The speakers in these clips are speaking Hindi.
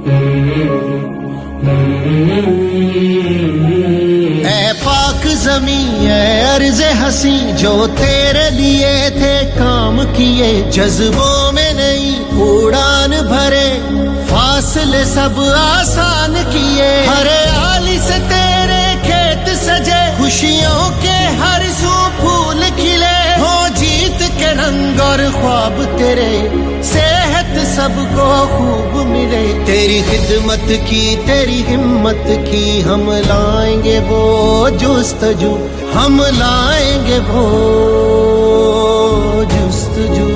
ऐ पाक ज़मी ऐ अर्ज़े हसी जो तेरे लिए थे काम किए, जज्बों में नहीं उड़ान भरे, फासले सब आसान किए। हरे आली से तेरे खेत सजे, खुशियों के हर सू फूल खिले, हो जीत के रंग और ख्वाब तेरे, सेहत सबको खूब मिले। तेरी खिदमत की तेरी हिम्मत की, हम लाएंगे वो जुस्तजू, हम लाएंगे वो जुस्तजू।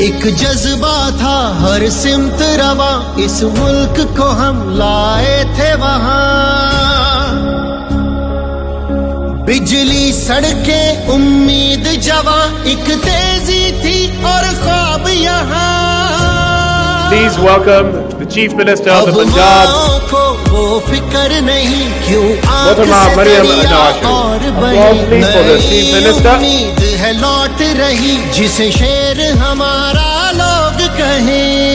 एक जज्बा था हर सिमत रवा, इस मुल्क को हम लाए थे वहाँ। बिजली सड़कें उम्मीद जवां, एक तेजी थी और ख्वाब यहाँ। Please welcome the Chief Minister of the Punjab, को वो फिक्र नहीं क्यों Mohtarama Maryam Attash. Applause please for the Chief Minister. उम्मीद है लौट रही, जिसे शेर हमारा लोग कहें।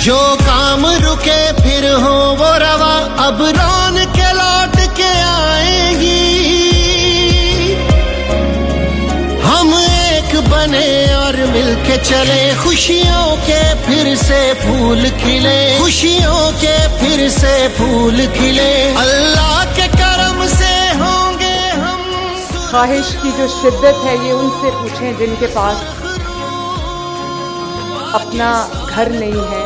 जो काम रुके फिर हो वो रवा, अब रौन के लौट के आएंगी। हम एक बने और मिलके चले, खुशियों के फिर से फूल खिले, खुशियों के फिर से फूल खिले। अल्लाह के करम से होंगे हम। ख्वाहिश की जो शिद्दत है ये उनसे पूछें जिनके पास अपना घर नहीं है,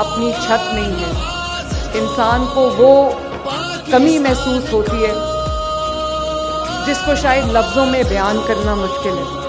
अपनी छत नहीं है। इंसान को वो कमी महसूस होती है जिसको शायद लफ्ज़ों में बयान करना मुश्किल है।